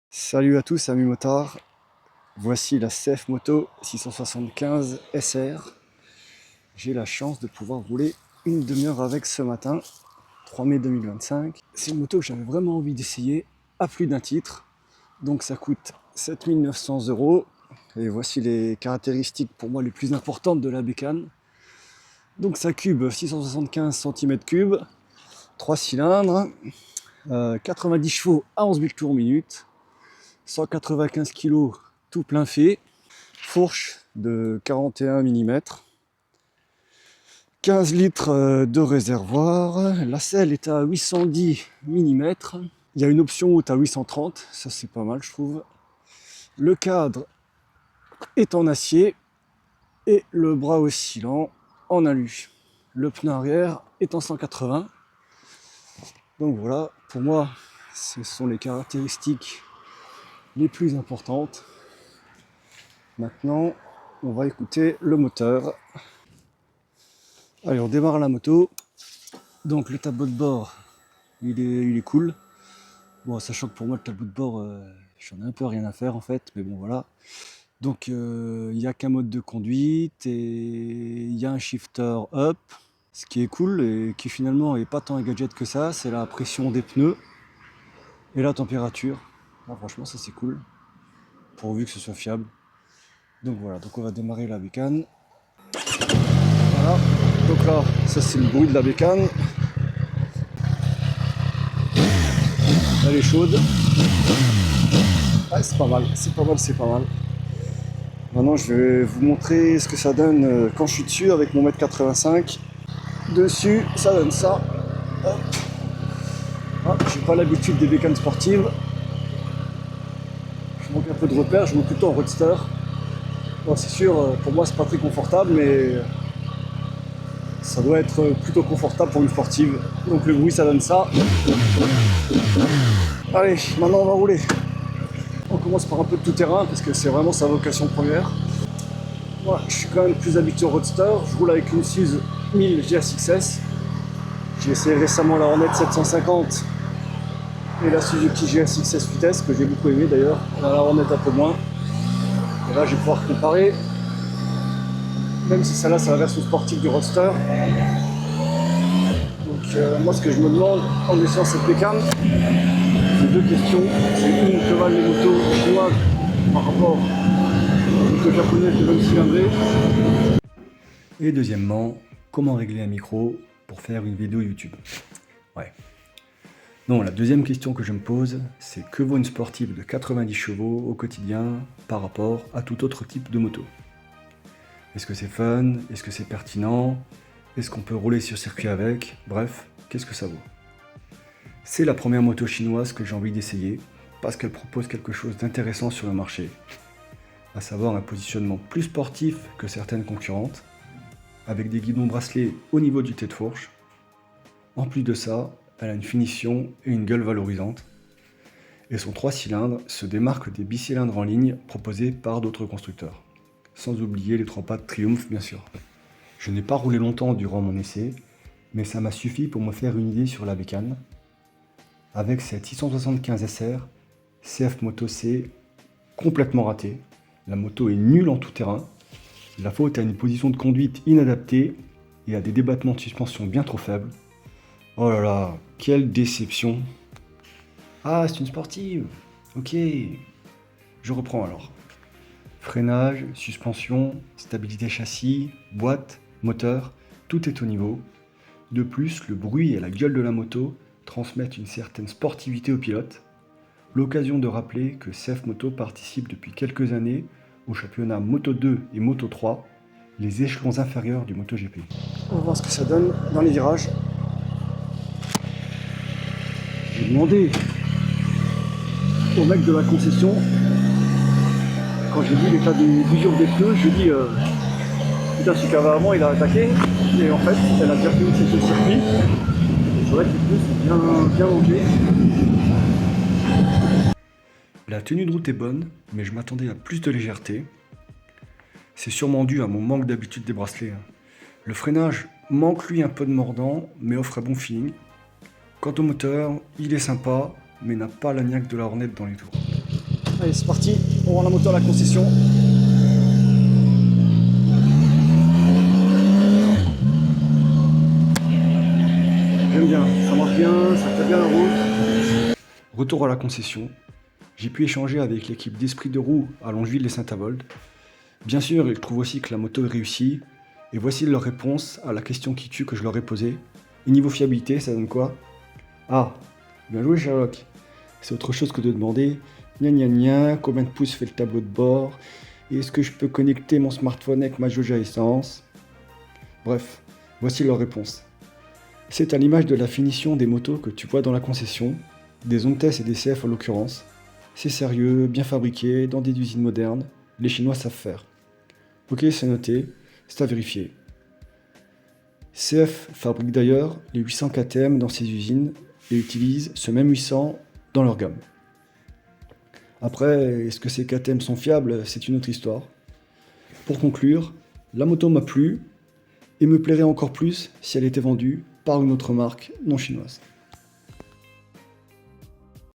Salut à tous amis motards, voici la CF Moto 675 SR. J'ai la chance de pouvoir rouler une demi-heure avec ce matin, 3 mai 2025. C'est une moto que j'avais vraiment envie d'essayer à plus d'un titre. Donc ça coûte 7 900 €. Et voici les caractéristiques pour moi les plus importantes de la bécane. Donc ça cube 675 cm3, 3 cylindres, 90 chevaux à 11 000 tours minute. 195 kg tout plein fait, fourche de 41 mm, 15 litres de réservoir, la selle est à 810 mm, il y a une option haute à 830, ça c'est pas mal je trouve. Le cadre est en acier et le bras oscillant en alu. Le pneu arrière est en 180. Donc voilà, pour moi, ce sont les caractéristiques les plus importantes. Maintenant, on va écouter le moteur. Allez, on démarre la moto. Donc le tableau de bord, il est cool. Bon, sachant que pour moi, le tableau de bord, j'en ai un peu rien à faire en fait, mais bon voilà. Donc il n'y a qu'un mode de conduite et il y a un shifter up. Ce qui est cool et qui finalement est pas tant un gadget que ça, c'est la pression des pneus et la température. Ah, franchement, ça c'est cool, pourvu que ce soit fiable. Donc voilà, donc on va démarrer la bécane. Voilà, donc là, ça c'est le bruit de la bécane. Elle est chaude. Ah, c'est pas mal, c'est pas mal, c'est pas mal. Maintenant, je vais vous montrer ce que ça donne quand je suis dessus avec mon 1m85. Dessus, ça donne ça. Hop. Ah, j'ai pas l'habitude des bécanes sportives. Je manque un peu de repères, je monte plutôt en roadster. Bon, c'est sûr, pour moi, c'est pas très confortable, mais ça doit être plutôt confortable pour une sportive. Donc le bruit, ça donne ça. Allez, maintenant on va rouler. On commence par un peu de tout-terrain parce que c'est vraiment sa vocation première. Moi, je suis quand même plus habitué au roadster. Je roule avec une Suze 1000 GSX-S. J'ai essayé récemment la Hornet 750 et la Suzuki GSX-S vitesse que j'ai beaucoup aimé d'ailleurs. La Hornet un peu moins. Et là, je vais pouvoir comparer. Même si celle-là, c'est la version sportive du roadster. Donc moi, ce que je me demande en essayant cette bécane, c'est deux questions. C'est une, que valent les motos chinoises par rapport aux motos japonaises de même cylindrée. Et deuxièmement, comment régler un micro pour faire une vidéo YouTube. Ouais. Non, la deuxième question que je me pose, c'est que vaut une sportive de 90 chevaux au quotidien par rapport à tout autre type de moto? Est-ce que c'est fun? Est-ce que c'est pertinent? Est-ce qu'on peut rouler sur circuit avec? Bref, qu'est-ce que ça vaut? C'est la première moto chinoise que j'ai envie d'essayer parce qu'elle propose quelque chose d'intéressant sur le marché, à savoir un positionnement plus sportif que certaines concurrentes, avec des guidons bracelets au niveau du tête-fourche. En plus de ça, elle a une finition et une gueule valorisante. Et son 3 cylindres se démarque des bicylindres en ligne proposés par d'autres constructeurs. Sans oublier les 3 pattes Triumph bien sûr. Je n'ai pas roulé longtemps durant mon essai, mais ça m'a suffi pour me faire une idée sur la bécane. Avec cette 675 SR, CF Moto C complètement raté. La moto est nulle en tout terrain. La faute à une position de conduite inadaptée et à des débattements de suspension bien trop faibles. Oh là là, quelle déception. Ah, c'est une sportive. Ok, je reprends alors. Freinage, suspension, stabilité châssis, boîte, moteur, tout est au niveau. De plus, le bruit et la gueule de la moto transmettent une certaine sportivité au pilote. L'occasion de rappeler que CF Moto participe depuis quelques années au championnat Moto 2 et Moto 3, les échelons inférieurs du MotoGP. On va voir ce que ça donne dans les virages. J'ai demandé au mec de la concession, quand j'ai vu l'état des d'usure des pneus, je lui ai dit putain, celui qui avait avant il a attaqué, et en fait elle a bien fini le circuit. C'est vrai que les pneus sont bien rangés. La tenue de route est bonne, mais je m'attendais à plus de légèreté. C'est sûrement dû à mon manque d'habitude des bracelets. Le freinage manque lui un peu de mordant, mais offre un bon feeling. Quant au moteur, il est sympa, mais n'a pas la niaque de la Hornet dans les tours. Allez, c'est parti, on rend la moto à la concession. J'aime bien, ça marche bien, ça fait bien la route. Retour à la concession. J'ai pu échanger avec l'équipe d'Esprit de Roue à Longeville et Saint-Avold. Bien sûr, ils trouvent aussi que la moto est réussie. Et voici leur réponse à la question qui tue que je leur ai posée. Et niveau fiabilité, ça donne quoi? Ah, bien joué Sherlock. C'est autre chose que de demander gna gna gna, combien de pouces fait le tableau de bord, et est-ce que je peux connecter mon smartphone avec ma jauge à essence? Bref, voici leur réponse. C'est à l'image de la finition des motos que tu vois dans la concession, des Ontes et des CF en l'occurrence. C'est sérieux, bien fabriqué, dans des usines modernes, les Chinois savent faire. Ok, c'est noté, c'est à vérifier. CF fabrique d'ailleurs les 800 KTM dans ses usines et utilise ce même 800 dans leur gamme. Après, est-ce que ces KTM sont fiables? C'est une autre histoire. Pour conclure, la moto m'a plu et me plairait encore plus si elle était vendue par une autre marque non chinoise.